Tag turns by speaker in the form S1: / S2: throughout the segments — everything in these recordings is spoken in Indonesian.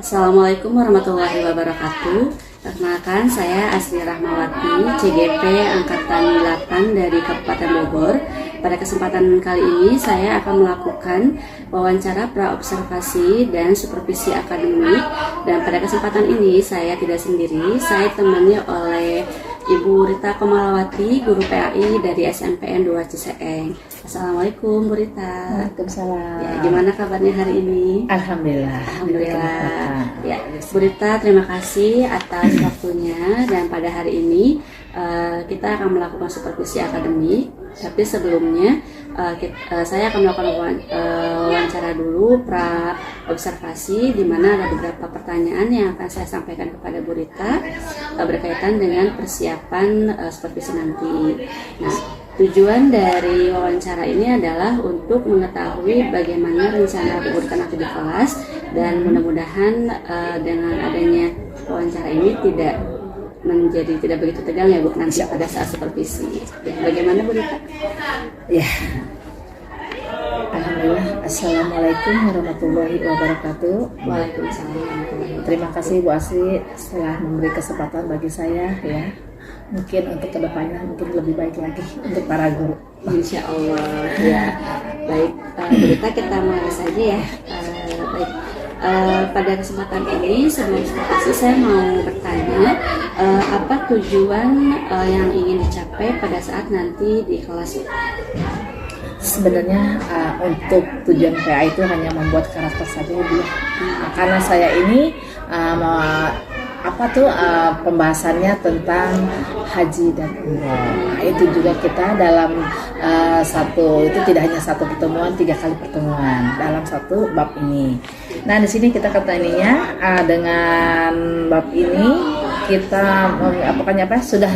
S1: Assalamualaikum warahmatullahi wabarakatuh. Perkenalkan, saya Asri Rahmawati, CGP Angkatan 8 dari Kabupaten Bogor. Pada kesempatan kali ini saya akan melakukan wawancara praobservasi dan supervisi akademik. Dan pada kesempatan ini saya tidak sendiri, saya ditemani oleh Ibu Rita Komalawati, Guru PAI dari SMPN 2 Ciseeng. Assalamualaikum Bu Rita.
S2: Waalaikumsalam.
S1: Ya, gimana kabarnya hari ini?
S2: Alhamdulillah.
S1: Ya, Bu Rita, terima kasih atas waktunya. Dan pada hari ini kita akan melakukan supervisi akademik. Tapi sebelumnya saya akan melakukan wawancara dulu pra observasi, di mana ada beberapa pertanyaan yang akan saya sampaikan kepada Bu Rita berkaitan dengan persiapan supervisi nanti. Nah, tujuan dari wawancara ini adalah untuk mengetahui bagaimana rencana Bu Rita nanti di kelas, dan mudah-mudahan dengan adanya wawancara ini tidak begitu tegang ya Bu nanti pada saat supervisi. Bagaimana Bu Rita?
S2: Ya. Alhamdulillah. Assalamualaikum warahmatullahi wabarakatuh.
S1: Waalaikumsalam warahmatullahi wabarakatuh.
S2: Terima kasih Bu Asri setelah memberi kesempatan bagi saya ya. Mungkin untuk kedepannya mungkin lebih baik lagi untuk para guru.
S1: Insya Allah ya. Baik, Bu Rita, kita mulai saja ya. Baik. Pada kesempatan ini sebelum supervisi saya mau bertanya apa tujuan yang ingin dicapai pada saat nanti di kelas?
S2: Sebenarnya untuk tujuan PA itu hanya membuat karakter saja Bu. Karena saya ini pembahasannya tentang haji dan umroh. Nah, itu juga kita dalam itu tidak hanya satu pertemuan, 3 kali pertemuan dalam satu bab ini. Nah, di sini kita katanya dengan bab ini kita sudah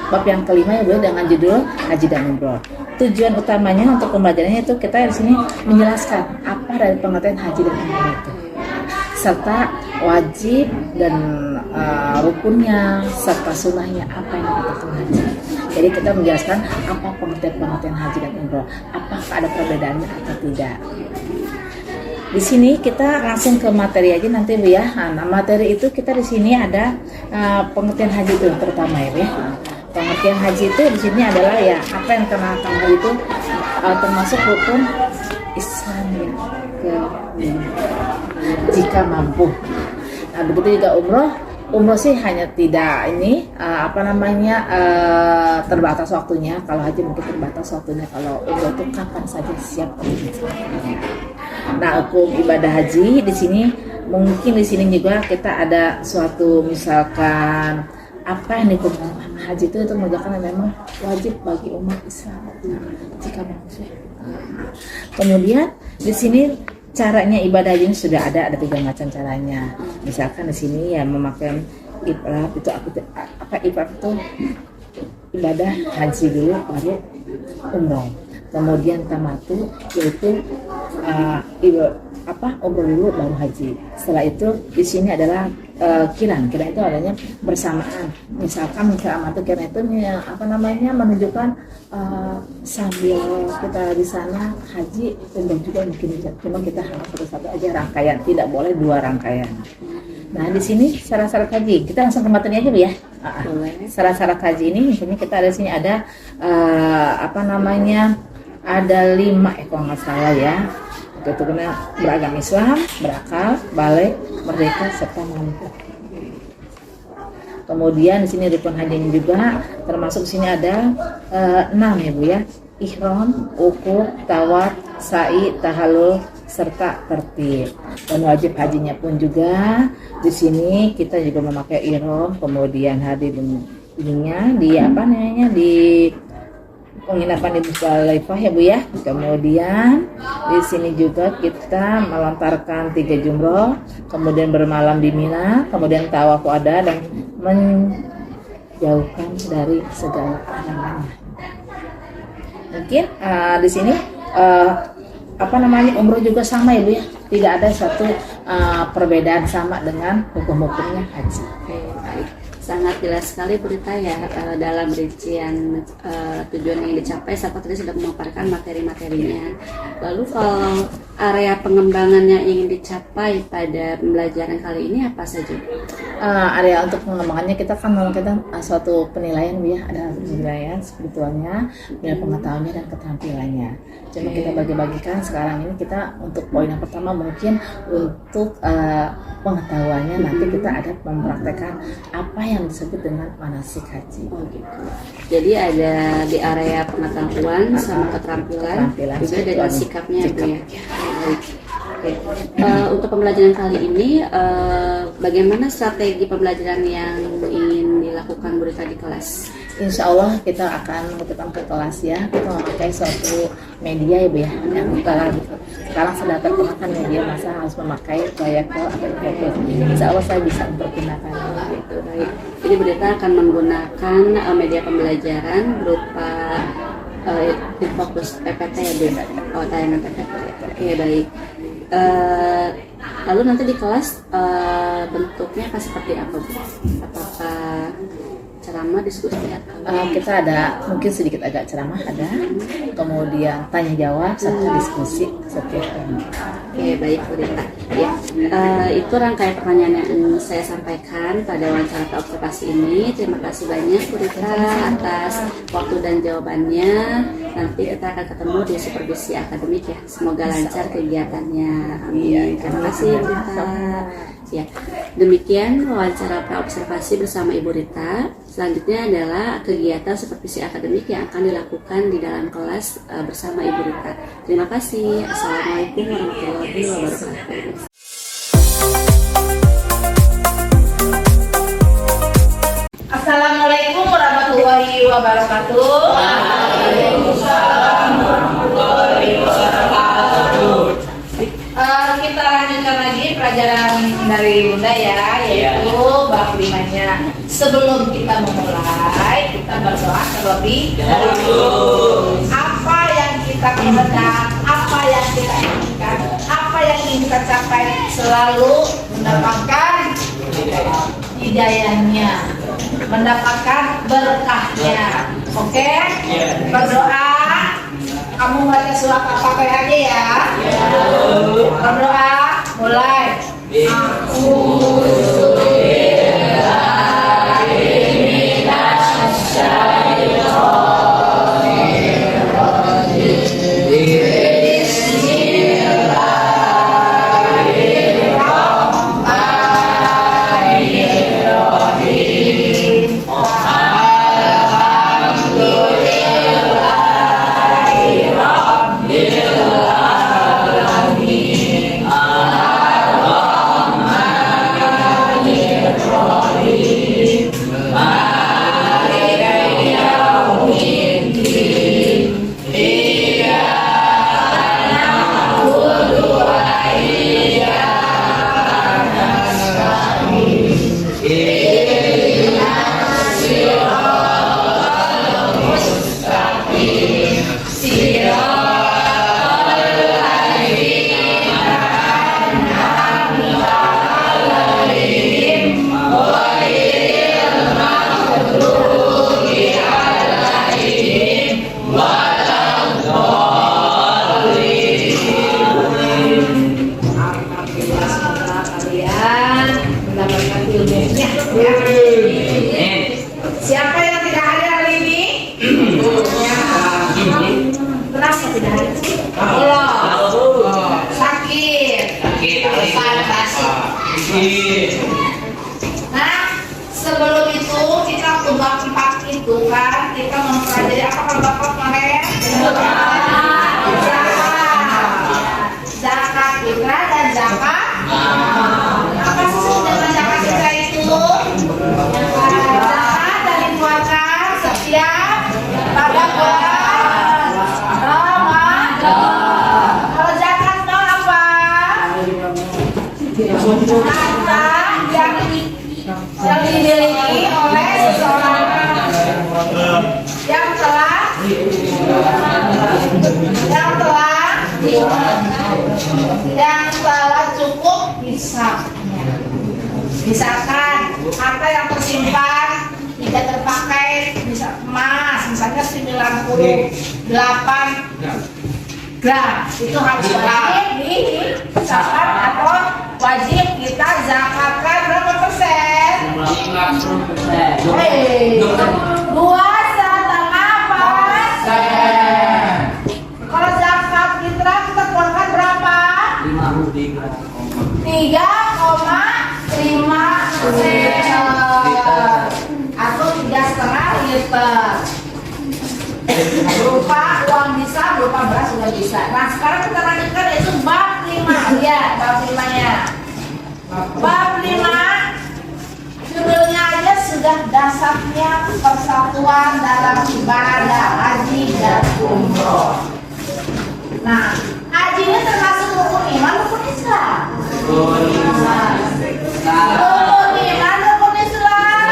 S2: bab yang kelima ya Bu, dengan judul haji dan umroh. Tujuan utamanya untuk pembelajarannya itu kita di sini menjelaskan apa dari pengertian haji dan umroh itu, serta wajib dan rukunnya serta sunnahnya apa yang dikatakan haji. Jadi kita menjelaskan apa pengertian haji dan umroh, apakah ada perbedaannya atau tidak. Di sini kita langsung ke materi aja nanti Bu ya. Nah, materi itu kita di sini ada pengertian haji itu terutama ya Bu ya. Pengertian haji itu di sini adalah ya apa yang terkait haji itu termasuk rukun Islam yang jika mampu. Nah, begitu juga umroh. Umroh sih hanya tidak terbatas waktunya. Kalau haji mungkin terbatas waktunya. Kalau umroh itu kapan saja siap. Nah, hukum ibadah haji di sini mungkin di sini juga kita ada suatu misalkan apa yang dihukum haji itu mengerjakan yang memang wajib bagi umat Islam jika mampu. Kemudian di sini caranya ibadah haji ini sudah ada 3 macam caranya. Misalkan di sini ya memakai ifrad itu ifrad itu ibadah haji dulu baru umroh. Kemudian tamatu yaitu umroh dulu baru haji. Setelah itu di sini adalah kiran itu adanya bersamaan. Misalkan tamatu kiran itu menunjukkan sambil kita di sana haji umroh juga mungkin bisa. Cuma kita harus satu aja rangkaian, tidak boleh 2 rangkaian. Nah, di sini syarat-syarat haji. Kita langsung ke materi aja Bu ya. Syarat-syarat haji ini misalnya kita ada sini ada ada 5 kalau nggak salah ya. Itu kena beragama Islam, berakal, balik, merdeka, serta mampu. Kemudian di sini rukun hajinya juga termasuk di sini ada 6 ya Bu ya. Ihram, ukuf, tawaf, sa'i, tahallul, serta tertib. Dan wajib hajinya pun juga di sini kita juga memakai ihram, kemudian hadir ininya di penginapan di Musdalifah ya Bu ya. Kemudian di sini juga kita melontarkan 3 jumroh, kemudian bermalam di Mina, kemudian tawaf wada dan menjauhkan dari segala halangannya. Mungkin di sini umroh juga sama ya Bu ya. Tidak ada satu perbedaan sama dengan hukum-hukumnya haji.
S1: sangat jelas sekali Bu Rita ya dalam rincian tujuan yang dicapai serta tadi sudah memaparkan materi-materinya. Lalu kalau area pengembangan yang ingin dicapai pada pembelajaran kali ini apa saja?
S2: Area untuk pengembangannya kita kan melakukan suatu penilaian Bu ya, ada penilaian spiritualnya, penilaian pengetahuannya dan keterampilannya. Cuma kita bagi-bagikan sekarang ini kita untuk poin yang pertama mungkin untuk pengetahuannya nanti kita ada mempraktekkan apa yang disebut dengan manasik haji.
S1: Oh gitu. Jadi ada di area pengetahuan sama keterampilan juga dengan sikapnya Bu ya. Baik. Untuk pembelajaran kali ini bagaimana strategi pembelajaran yang ingin dilakukan Bu Rita di kelas?
S2: Insya Allah kita akan ketika ke kelas ya, kita memakai suatu media ya Bu ya, yang sekarang sudah terkenalkan media, masa harus memakai proyektor atau infocus. Insya Allah saya bisa mempergunakan itu.
S1: Baik. Jadi Bu Rita akan menggunakan media pembelajaran berupa infocus PPT ya Bu, tayangan PPT. Oke baik. Lalu nanti di kelas bentuknya akan seperti apa Bu? Apakah ceramah, diskusi atau
S2: kita ada mungkin sedikit agak ceramah ada, kemudian tanya jawab serta diskusi setiap hari.
S1: Oke baik Bu Rita. Ya, itu rangkaian pertanyaan yang saya sampaikan pada wawancara observasi ini. Terima kasih banyak Bu Rita atas waktu dan jawabannya. Nanti kita akan ketemu di supervisi akademik ya. Semoga lancar kegiatannya. Amin. Terima kasih Bu Rita. Ya, demikian wawancara praobservasi bersama Ibu Rita. Selanjutnya adalah kegiatan supervisi akademik yang akan dilakukan di dalam kelas bersama Ibu Rita. Terima kasih. Assalamualaikum warahmatullahi wabarakatuh.
S3: Assalamualaikum warahmatullahi wabarakatuh. Waalaikumsalam warahmatullahi wabarakatuh. Kita lanjutkan lagi pelajaran dari Bunda ya, yaitu bab 5-nya. Sebelum kita memulai, kita berdoa terlebih dahulu. Apa yang kita kehendaki, apa yang kita inginkan, apa yang ingin kita capai, selalu mendapatkan hidayahnya, mendapatkan berkahnya. Oke? Berdoa. Kamu baca surat apa aja ya? Berdoa, mulai. Siapa yang tidak hadir hari ini? Kenapa tidak hadir? Sakit. Nah, sebelum itu kita bab 4 itu kan kita mempelajari apa kalau Bapak kemarin? Zakat fitrah dan zakat. Apa sih sebenarnya zakat fitrah itu? Zakat dan dikeluarkan setiap pada bulan Ramadan. Kalau zakat itu apa? Harta yang dimiliki oleh seseorang yang telah cukup hisabnya. Misalkan harta yang tersimpan tidak terpakai, misal emas, misalnya 98 gram, itu harus wajib dizakat atau wajib kita zakatkan berapa persen?
S4: 50%.
S3: Hei, 2,5%. Kalau zakat fitrah kita keluarkan berapa? 3,5 atau 3,5 liter. Berupa uang bisa, berupa beras sudah bisa. Nah sekarang kita lanjutkan yaitu bab 5. Lihat bab 5-nya. Bab 5 judulnya aja sudah dasarnya persatuan dalam ibadah haji dan umroh. Nah, haji ini termasuk rukun iman, rukun Islam. Rukun iman, rukun Islam.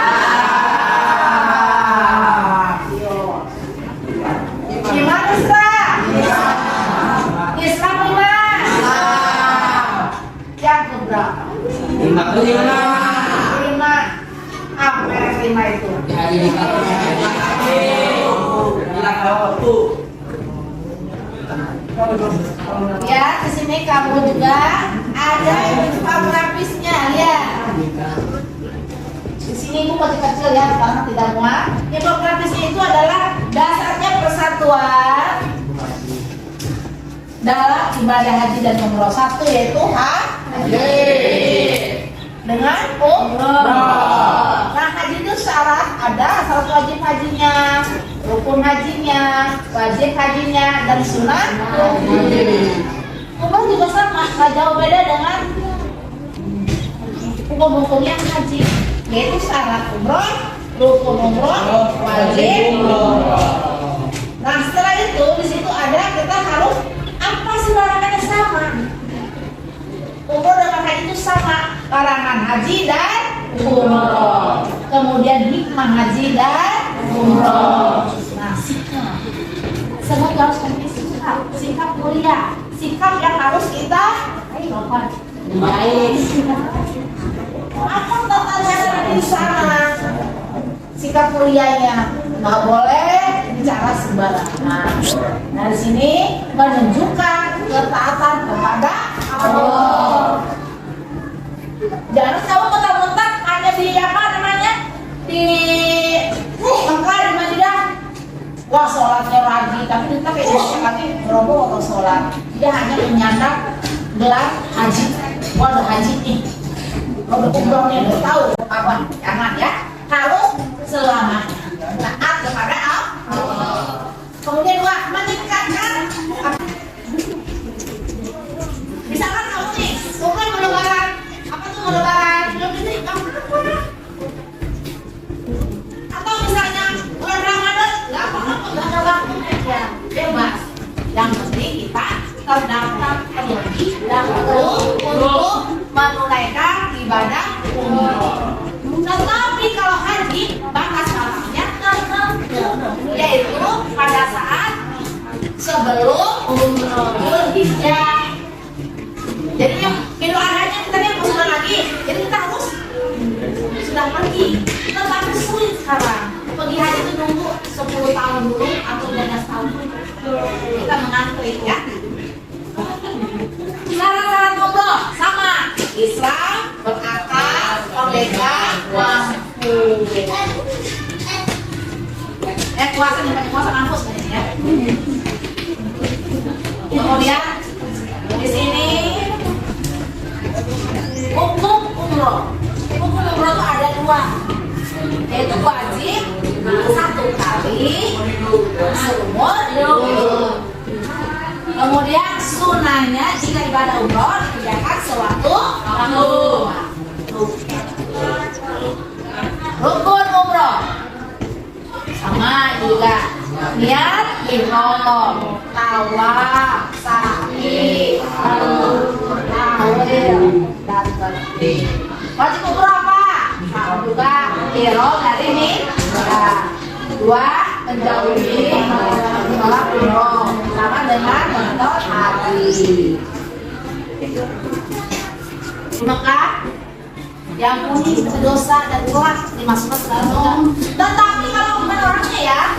S3: Iman Islam. Islam iman. Yang keberapa? 5. Apa yang 5 itu? Ya, di sini kamu juga ada infografisnya, lihat. Di sini ibu kecil-kecil ya, karena tidak muat. Infografisnya itu adalah dasarnya persatuan dalam ibadah haji dan umroh. Satu yaitu haji dengan umroh. Nah, haji itu syarat, ada syarat wajib hajinya, rukun hajinya, wajib hajinya, dan sunnah haji. Umroh juga sama, nggak jauh beda dengan hukum-hukumnya haji, yaitu syarat umroh, rukun umroh, wajib umroh. Nah setelah itu di situ ada kita harus apa sih larangannya sama. Umroh dan haji itu sama, larangan haji dan umroh. Kemudian hikmah haji dan umroh. Nah sikap, semua harus memiliki sikap mulia, sikap yang harus kita baik. Apa tata cara di sana? Sikap mulianya nggak boleh bicara sembarangan. Nah di sini menunjukkan ketaatan kepada Allah. Jangan kamu mentang-mentang hanya di apa namanya di Mekah, di Madinah, wah sholatnya rajin, tapi kita kayak lagi beroboh atau sholat. Dia hanya menyandang gelar haji. Wah udah haji nih, kalau umrohnya udah tahu apa? Jangan ya, harus selamanya taat kepada Allah. Kemudian dua, meningkatkan. Misalkan kamu nih, bukan lebaran, apa tuh lebaran? Belum ini, kamu kenapa? Atau misalnya bulan Ramadan, nggak apa-apa, nggak ada waktu ya, bebas. Yang penting kita terdaftar haji dan untuk menunaikan ibadah umroh. Tetapi kalau haji batas waktunya tertentu, yaitu pada saat sebelum umroh Dzulhijjah. Jadi yang Idul Adha-nya kita lihat sudah lagi, jadi kita harus sudah pergi. Tetapi sulit sekarang. Pergi haji itu nunggu 10 tahun dulu atau 12 tahun dulu. Kita mengantri ya. Syarat-syarat umroh sama. Islam, berakal, merdeka, mampu. Puasa nih, puasa kampus ya. Kemudian di sini hukum umroh. Hukum umroh itu ada 2, yaitu wajib 1 kali seumur hidup. Kemudian sunahnya jika ibadah umroh dikerjakan sewaktu tahun. Rukun umroh sama juga niat ihram, tawaf, sa'i, tawil, dan tertib. Wajib umroh apa? Sama juga ihram dari ini. 2, menjauhi tolak umroh sama dengan mentor haji. Di Mekah diampuni dosa dan kelak dimasukkan ke dalam surga. Tetapi kalau bukan orangnya ya,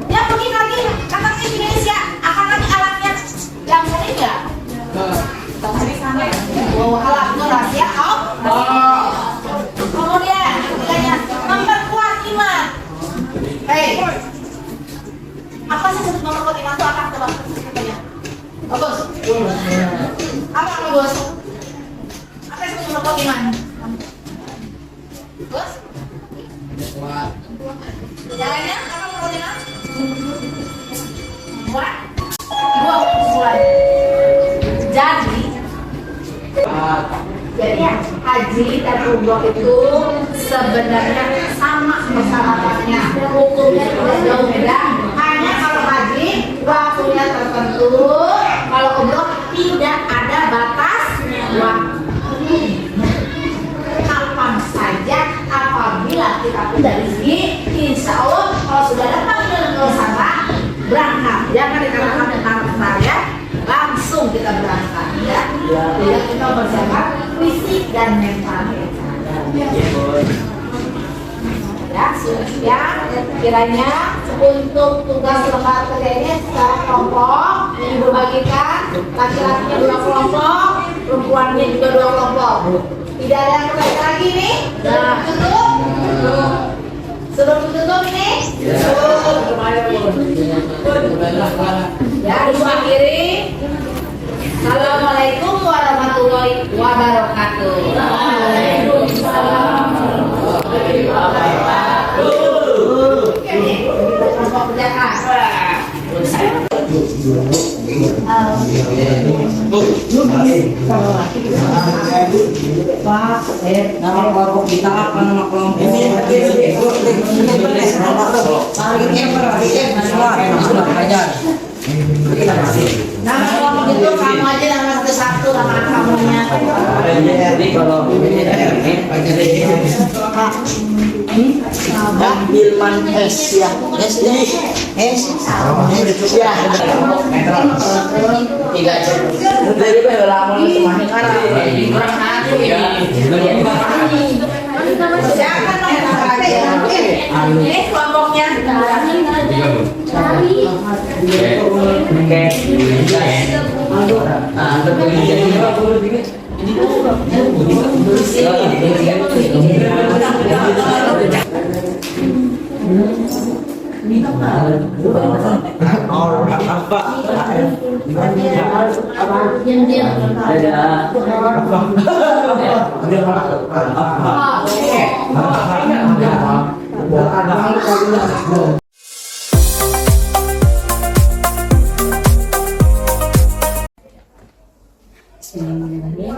S3: dia pergi lagi kata Indonesia akan lagi alatnya yang ini ya. Tadi sama bahwa alat itu rahasia Allah. Kemudian ketiganya memperkuat iman. Hei, apa sih sebut memperkuat iman itu apa coba katanya? Bagus. Apa bagus? Apa yang sebut memperkuat iman? Bagus. Jalannya apa memperkuat iman? Buat dua kesimpulan. Jadi haji dan umroh itu sebenarnya sama persyaratannya, hukumnya tidak jauh beda. Hanya kalau haji waktunya tertentu, kalau umroh tidak ada batas waktu. Kapan saja apabila kita sudah rezeki, insya Allah kalau sudah datang ke sana berangkat. Jangan dikatakan tentang ya, langsung kita berangkat ya. Jadi kita persiapkan fisik dan mental ya, kiranya untuk tugas lembaga kerja ini secara kelompok dibagikan, laki-lakinya 2 kelompok, perempuannya juga 2 kelompok. Tidak ada yang berkaitan lagi nih. Sebelum tutup ini ya, diakhiri. Assalamualaikum warahmatullahi wabarakatuh. Waalaikumsalam warahmatullahi wabarakatuh. Ini kelompok kerjaan.
S4: Pak, nama kelompok kita apa nama kelompok ini?
S3: Nama kelompok itu kamu aja nama satu nama kamunya.
S4: Bilman S ya, S ya. Tiga dari lama semakin karena kurang hati
S3: Siapa ini kelompoknya?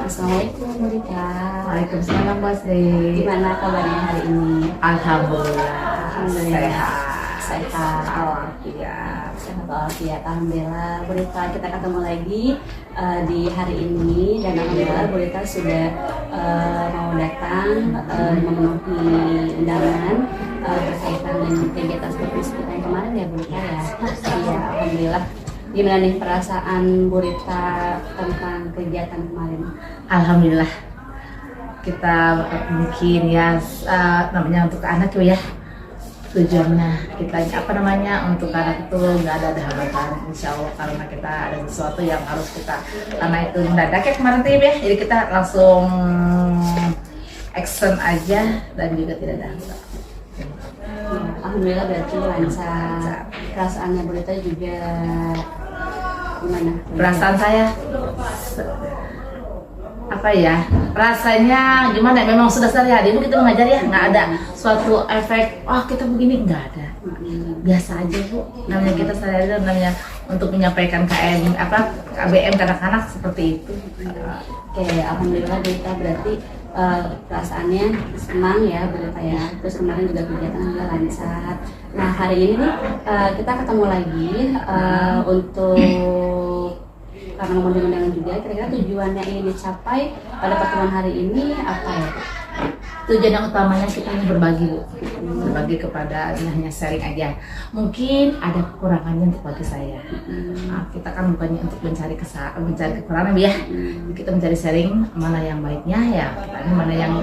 S1: Assalamualaikum Bu Rita.
S2: Waalaikumsalam Mbak Sri.
S1: Gimana kabarnya hari ini?
S2: Alhamdulillah
S1: Sehat.
S2: Alhamdulillah.
S1: Sehat walafiat. Alhamdulillah Bu Rita, kita ketemu lagi di hari ini dan alhamdulillah Bu Rita sudah mau datang memenuhi undangan berkaitan dengan kegiatan seperti kita yang kemarin ya Bu Rita ya. Iya, alhamdulillah. Gimana nih perasaan Bu Rita tentang kegiatan kemarin?
S2: Alhamdulillah, kita mungkin ya namanya untuk anak tuh ya, tujuannya kita apa namanya untuk anak itu nggak ada hambatan, insya Allah, karena kita ada sesuatu yang harus kita, karena itu mendadak ya kemarin tuh ya, jadi kita langsung action aja dan juga tidak ada hambatan.
S1: Alhamdulillah berarti lancar. Perasaannya Bu Rita juga gimana?
S2: Perasaan saya apa ya, rasanya gimana, memang sudah sehari-hari Bu kita mengajar ya, nggak ada suatu efek wah kita begini, nggak ada, biasa aja Bu, namanya kita sehari-hari, namanya untuk menyampaikan KBM anak-anak seperti itu.
S1: Oke, alhamdulillah Berita berarti perasaannya senang ya Berita ya. Terus kemarin juga kegiatan juga lancar. Nah hari ini nih kita ketemu lagi untuk karena ngomongin undangan juga. Kira-kira tujuannya ingin dicapai pada pertemuan hari ini apa ya?
S2: Tujuan yang utamanya kita ingin berbagi, Bu. Berbagi kepada, ini hanya sharing aja. Mungkin ada kekurangannya untuk bagi saya. Nah, kita kan bukannya untuk mencari kekurangan ya. Kita mencari sharing mana yang baiknya ya. Ini mana yang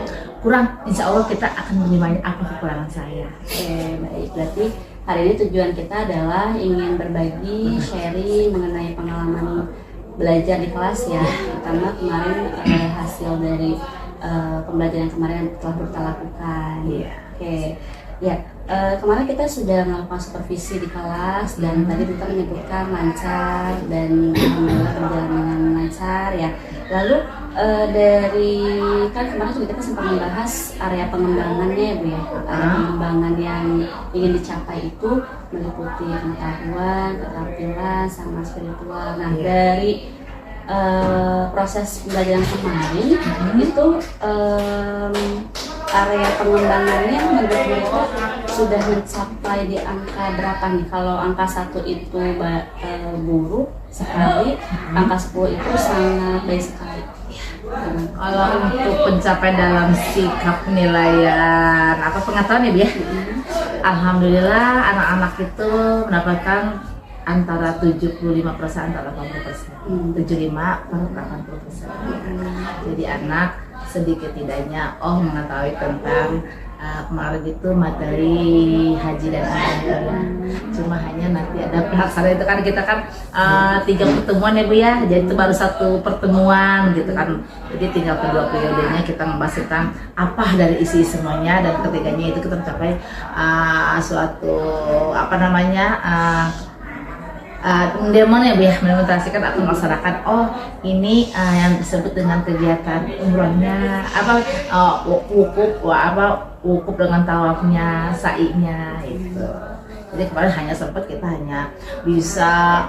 S2: kurang. Insya Allah kita akan menerima apa kekurangan saya.
S1: Oke, baik. Berarti hari ini tujuan kita adalah ingin berbagi, sharing mengenai pengalaman belajar di kelas ya. Pertama kemarin hasil dari pembelajaran kemarin yang telah kita lakukan. Oke, ya kemarin kita sudah melakukan supervisi di kelas dan tadi kita menyebutkan lancar dan alhamdulillah berjalan dengan lancar ya. Lalu dari kan kemarin juga kita sempat membahas area pengembangannya ya Bu ya. Area pengembangan yang ingin dicapai itu meliputi pengetahuan, keterampilan, sama spiritual. Nah dari proses pembelajaran kemarin itu area pengembangannya menurut mereka sudah mencapai di angka berapa nih? Kalau angka 1 itu buruk sekali, angka 10 itu sangat baik sekali.
S2: Kalau untuk pencapaian dalam sikap penilaian pengetahuan ya Bu ya, alhamdulillah anak-anak itu mendapatkan antara 75% antara 80%, 75 per 80%. Jadi anak sedikit tidaknya mengetahui tentang kemarin itu materi haji dan umroh. Cuma hanya nanti ada pelaksanaan itu kan kita kan 3 pertemuan ya Bu ya, jadi itu baru 1 pertemuan gitu kan. Jadi tinggal kedua periodenya kita membahas tentang apa dari isi semuanya, dan ketiganya itu kita mencapai suatu demonya ya Bu ya, mendemonstrasikan atau melaksanakan ini yang disebut dengan kegiatan umrohnya wukuf dengan tawafnya, sa'inya itu. Jadi kemarin hanya sempat kita hanya bisa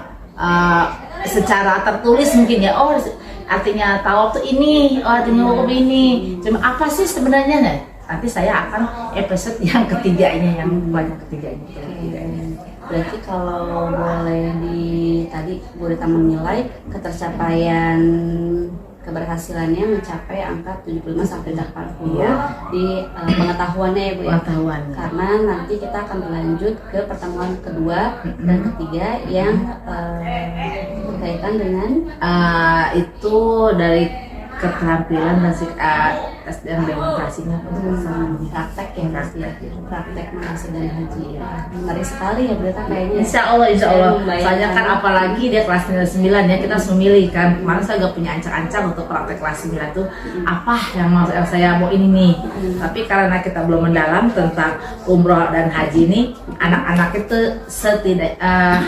S2: secara tertulis mungkin ya, artinya tawaf tuh ini, artinya wukuf ini. Cuma apa sih sebenarnya nih? Nanti saya akan episode yang ketiganya, yang banyak ketiganya.
S1: Berarti kalau boleh tadi Bu Rita menilai ketercapaian keberhasilannya mencapai angka 75 sampai 80 di pengetahuannya ya Bu ya.
S2: Pengetahuan.
S1: Karena nanti kita akan berlanjut ke pertemuan kedua dan ketiga yang berkaitan dengan
S2: itu dari keterampilan dan tes dan demonstrasinya
S1: praktek ya pasti ya, praktek menghasil dari haji ya. Menarik sekali ya berarti kayaknya.
S2: Insya Allah. Soalnya kan apalagi dia kelas 9 ya, kita harus memilih kan. Kemarin saya agak punya ancang-ancang untuk praktek kelas 9 tuh apa yang saya mau ini nih. Tapi karena kita belum mendalam tentang umroh dan haji ini, anak-anak itu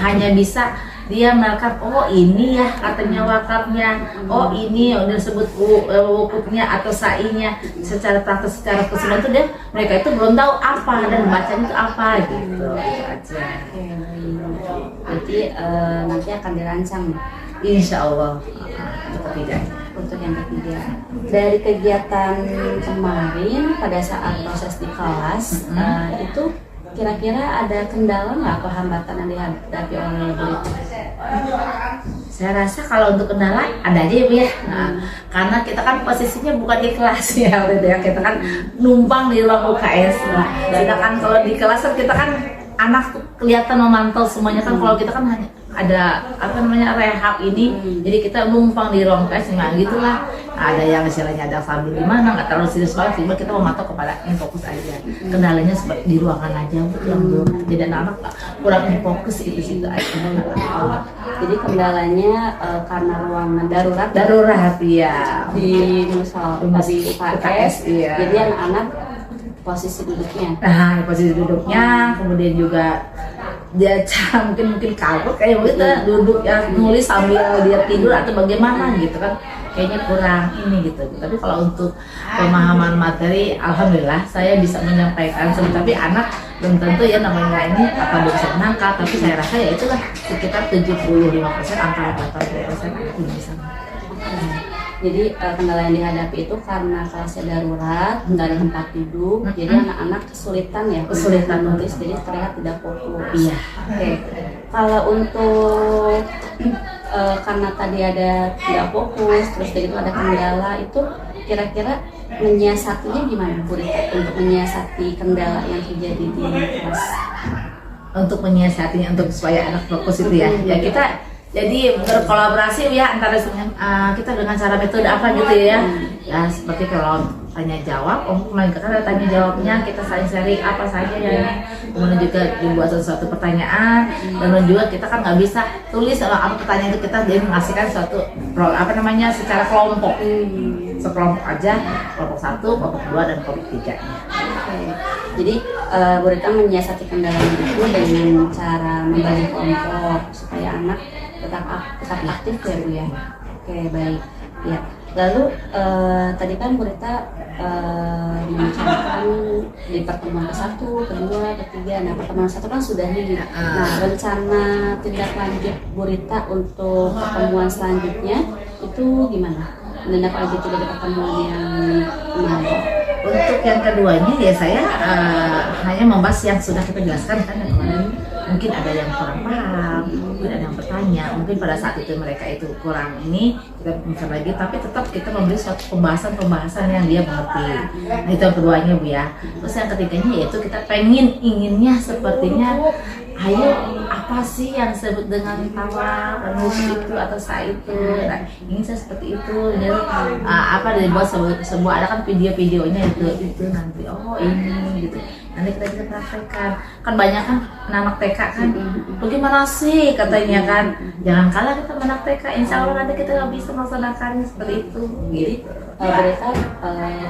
S2: hanya bisa dia melakukan ini ya katanya wakafnya, ini udah disebut wukufnya atau sa'inya. Secara praktis, secara keseluruhan itu mereka itu belum tahu apa dan bacanya itu apa gitu aja.
S1: Berarti nanti akan dirancang
S2: Insya Allah
S1: untuk yang ketiga. Dari kegiatan kemarin pada saat proses di kelas itu kira-kira ada kendala nggak atau hambatan yang dihadapi oleh Bu Rita?
S2: Saya rasa kalau untuk kendala ada aja ya Bu ya. Karena kita kan posisinya bukan di kelas ya, kita kan numpang di ruang UKS. Sedangkan kalau di kelas kan kita kan anak tuh kelihatan memantau semuanya kan. Kalau kita kan hanya ada rehab ini, jadi kita numpang di ruang UKS gitulah. Ada yang istilahnya ada sambil di mana, nggak terlalu serius banget, cuma kita memantau kepada yang fokus aja. Kendalanya seperti di ruangan aja yang belum, jadi anak-anak kurang fokus itu aja.
S1: Jadi kendalanya karena ruangan
S2: darurat ya
S1: di di UKS,
S2: iya.
S1: Jadi anak-anak posisi duduknya.
S2: Posisi duduknya, kemudian juga dia mungkin kaku kayak begitu duduk ya nulis sambil dia tidur atau bagaimana gitu kan, kayaknya kurang ini gitu. Tapi kalau untuk pemahaman materi, alhamdulillah saya bisa menyampaikan. Tapi anak belum tentu ya namanya ini apa dia bisa menangkap. Tapi saya rasa ya itulah sekitar 75% antara 80% anak bisa.
S1: Jadi kendala yang dihadapi itu karena kelasnya darurat, nggak ada tempat duduk, jadi anak-anak kesulitan nulis, jadi terlihat tidak fokus.
S2: Iya.
S1: Oke. Kalau untuk karena tadi ada tidak fokus, terus begitu ada kendala itu kira-kira menyiasatinya gimana Bu Rita untuk menyiasati kendala yang terjadi di kelas?
S2: Untuk menyiasatinya untuk supaya anak fokus itu ya. Ya kita jadi berkolaborasi ya antara kita dengan cara metode apa gitu ya. Ya seperti kalau tanya jawab, kemarin kita ada tanya jawabnya, kita saling sharing apa saja yang kemudian juga dibuat sesuatu pertanyaan, dan juga kita kan nggak bisa tulis apa pertanyaan itu, kita jadi mengasihkan suatu secara kelompok, sekelompok aja, kelompok 1, kelompok 2 dan kelompok 3.
S1: Oke. Jadi Bu Rita menyiasati kendalanya itu dengan cara membagi kelompok supaya anak tetap aktif ya Bu ya. Oke, baik. Ya. Lalu tadi kan Bu Rita dibicarakan di pertemuan ke-1, kedua, ketiga. Nah, pertemuan 1 kan sudah nih. Nah, rencana tindak lanjut Bu Rita untuk pertemuan selanjutnya itu gimana? Menindaklanjuti dari pertemuan yang kemarin.
S2: Untuk yang keduanya ya saya hanya membahas yang sudah kita jelaskan kan yang kemarin. Mungkin ada yang kurang paham, mungkin ada yang bertanya, mungkin pada saat itu mereka itu kurang ini, kita bisa lagi, tapi tetap kita memberi suatu pembahasan yang dia mengerti. Nah itu yang keduanya Bu ya. Terus yang ketiganya yaitu kita inginnya sepertinya, ayo apa sih yang disebut dengan tawa, musik itu atau itu, nah, ingin saya seperti itu, jadi apa dibuat sebuah ada kan video-videonya itu nanti ini gitu. Nanti kita bisa praktekkan, kan banyak kan anak TK kan, bagaimana sih katanya kan, jangan kalah kita anak TK, insya Allah nanti kita nggak bisa melaksanakannya seperti itu.
S1: Jadi mereka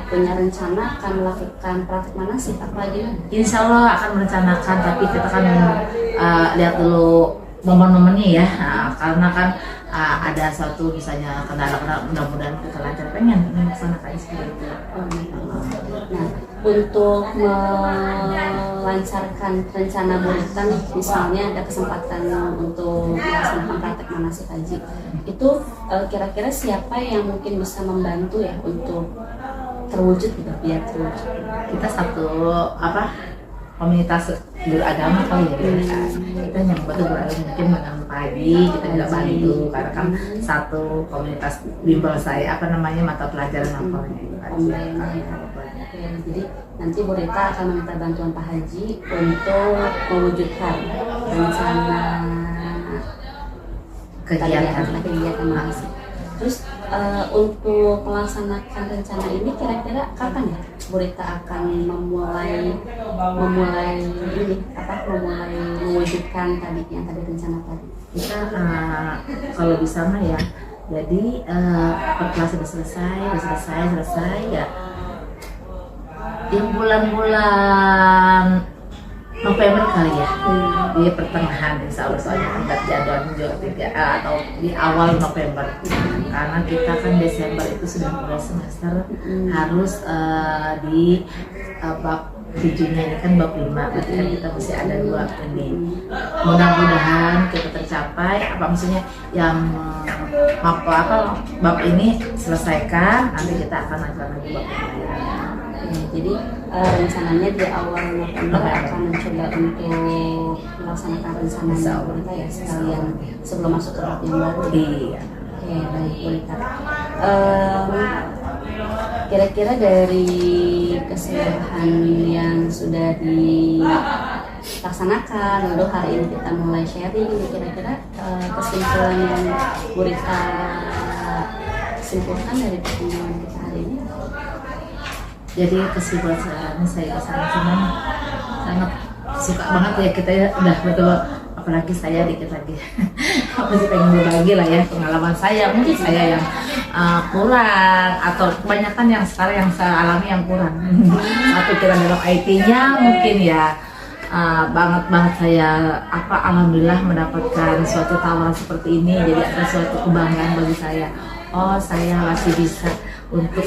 S1: punya rencana akan melakukan praktek manasik apa lagi?
S2: Insya Allah akan merencanakan, tapi kita kan lihat dulu momen-momennya ya, karena kan ada suatu misalnya kendala-kendala, mudah-mudahan kita lancar, pengen melaksanakan seperti itu.
S1: Nah, untuk melancarkan rencana Bu Rita nih, misalnya ada kesempatan untuk melaksanakan praktek manasik haji, itu kira-kira siapa yang mungkin bisa membantu ya untuk terwujud gitu, biar terwujud?
S2: Kita satu komunitas guru agama kali ya, kita yang membantu guru agama mungkin dengan pagi kita juga bantu, karena kan satu komunitas bimbel saya mata pelajaran namanya itu kan.
S1: Jadi nanti Bu Rita akan meminta bantuan Pak Haji untuk mewujudkan rencana kegiatan manasik. Terus untuk melaksanakan rencana ini kira-kira kapan ya Bu Rita akan memulai mewujudkan yang tadi rencana tadi?
S2: Kita kalau bisa mah ya, jadi kelas sudah selesai ya, yang bulan-bulan November kali ya, di pertengahan insya Allah, soalnya kan jadwalnya juga atau di awal November, karena kita kan Desember itu sudah mulai semester, harus di bab 7-nya ini kan bab 5, berarti kan kita masih ada 2 ini. Mudah-mudahan kita tercapai, maksudnya yang bab ini selesaikan, nanti kita akan lanjutkan lagi bab 5.
S1: Jadi rencananya di awal November akan mencoba untuk melaksanakan rencana Bu Rita ya, sekalian sebelum masuk ke bab yang baru.
S2: Iya.
S1: Oke, baik Bu Rita. Kira-kira dari keseluruhan yang sudah dilaksanakan, lalu hari ini kita mulai sharing, kira-kira kesimpulan yang Bu Rita simpulkan dari pertemuan kita hari ini?
S2: Jadi kesimpulan saya sangat suka banget ya kita ya, udah betul, apalagi saya dikit lagi masih pengen berbagi lah ya pengalaman saya, mungkin saya yang kurang atau kebanyakan yang sekarang yang saya alami yang kurang. Satu kira dalam IT-nya mungkin ya, banget saya alhamdulillah mendapatkan suatu tawaran seperti ini, jadi ada suatu kebanggaan bagi saya. Oh, saya masih bisa untuk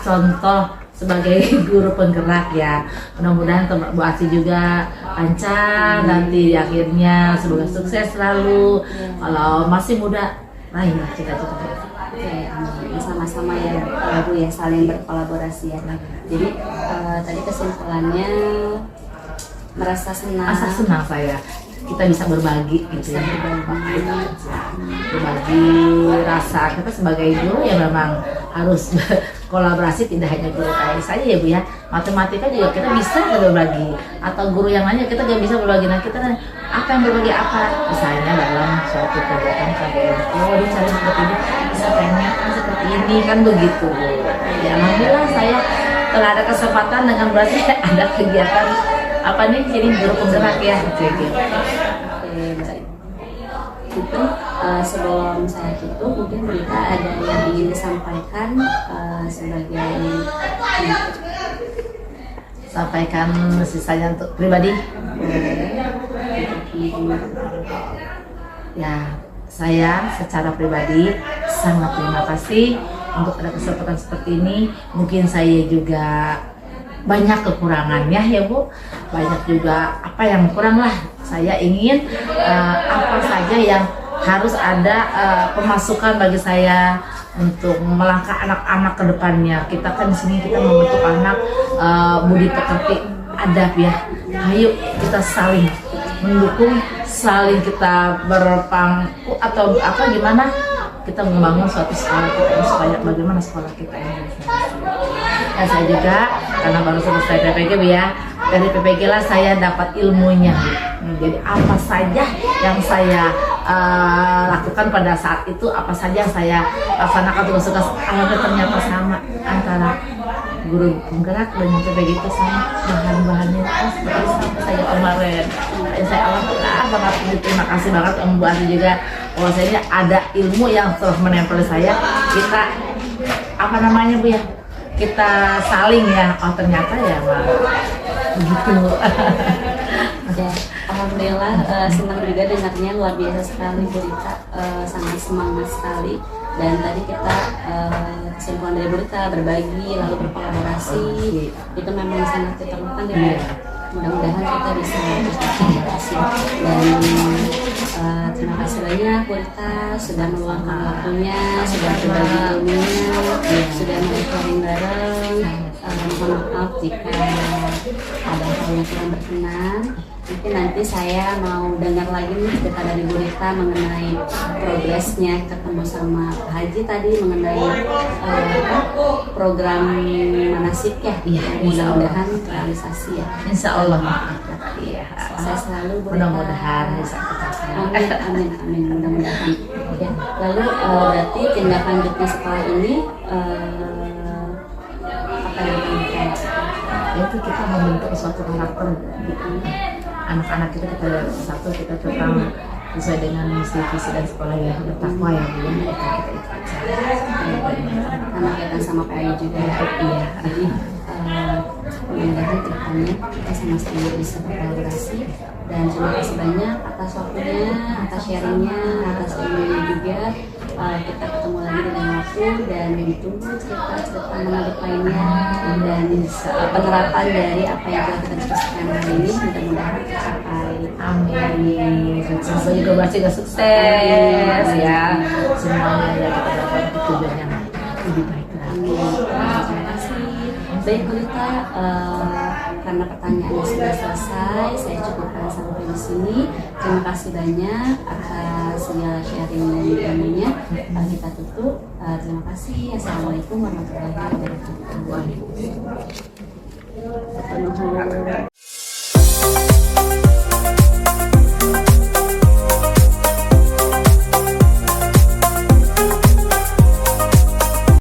S2: contoh sebagai guru penggerak ya. Mudah-mudahan Bu Asi juga lancar nanti akhirnya, semoga sukses selalu. Kalau masih muda, raihlah cita-cita.
S1: Oke, sama-sama ya Bu ya, saling berkolaborasi ya. Jadi tadi kesimpulannya merasa senang
S2: saya kita bisa berbagi gitu ya, berbagi rasa kita sebagai guru ya, memang harus kolaborasi tidak hanya guru KAI saja ya Bu ya, matematika juga kita bisa berbagi, atau guru yang lainnya kita juga bisa berbagi. Nah kita apa yang berbagi apa, misalnya dalam suatu kegiatan KBM, oh dicari seperti ini, bisa pengen seperti ini kan begitu Bu. Ya alhamdulillah saya telah ada kesempatan dengan berarti ada kegiatan apa nih, jadi guru penggerak ya gitu.
S1: Oke, baik. Mungkin sebelum saya tutup, mungkin Berita ada yang ingin disampaikan sebagai
S2: Sampaikan sisanya untuk pribadi. Ya, saya secara pribadi sangat terima kasih untuk ada kesempatan seperti ini. Mungkin saya juga banyak kekurangannya ya Bu, banyak juga apa yang kurang lah. Saya ingin apa saja yang harus ada pemasukan bagi saya untuk melangkah anak-anak ke depannya. Kita kan di sini kita membentuk anak budi pekerti adab ya. Ayo kita saling mendukung, saling kita berpangku atau apa gimana kita membangun suatu sekolah kita ini supaya bagaimana sekolah kita ini. Dan saya juga karena baru selesai PPG Bu ya, dari PPG lah saya dapat ilmunya. Jadi apa saja yang saya lakukan pada saat itu, apa saja yang saya laksanakan tugas-tugas, alhamdulillah ternyata sama antara guru penggerak dengan PPG itu sama, bahan-bahannya seperti sama saya kemarin. Saya alhamdulillah banget, terima kasih banget Om Bu Andi juga, bahwasanya ada ilmu yang telah menempel saya. Kita apa namanya Bu ya, kita saling ya, oh ternyata ya begitu.
S1: Ya, alhamdulillah senang juga dengarnya, luar biasa sekali Berita, sangat semangat sekali. Dan tadi kita kesimpulan dari Berita berbagi lalu berkolaborasi itu memang sangat diperlukan ya. Mudah-mudahan kita bisa berkolaborasi dan terima kasih banyak Berita sudah meluangkan waktunya, sudah berbagi ilmunya, sudah sharing bareng. Mohon maaf jika ada hal yang kurang berkenan. Mungkin nanti saya mau dengar lagi nih cerita dari Berita mengenai progresnya ketemu sama Pak Haji tadi mengenai program manasik ya. Iya, mudah-mudahan realisasi ya.
S2: Insya Allah. Iya.
S1: Saya selalu Berita.
S2: Mudah-mudahan bisa tercapai.
S1: Amin, mudah-mudahan. Ya, lalu berarti tindak lanjutnya setelah ini apa yang akan kita lakukan?
S2: Itu kita membentuk suatu karakter anak-anak kita satu kita tentang sesuai dengan misi visi dan sekolah yang bertakwa ya Bu ya, kita ikut
S1: karena kita sama PAI juga ya.
S2: Iya.
S1: Jadi mudah-mudahan kedepannya kita sama-sama bisa berkolaborasi. Dan terima kasih banyak atas waktunya, atas sharingnya, atas ilmunya juga. Kita ketemu lagi dengan waktu dan ditunggu cerita-cerita menarik lainnya dan penerapan dari apa yang telah kita diskusikan hari ini mudah-mudahan tercapai.
S2: Amin. Semoga juga berhasil sukses ya. Semuanya ya kita dapat tujuan yang lebih baik lagi.
S1: Terima kasih. Baik Berita, karena pertanyaannya sudah selesai, saya cukupkan sampai di sini. Terima kasih banyak atas segala sharing dan ilmunya. Kita tutup. Terima kasih. Assalamualaikum warahmatullahi wabarakatuh.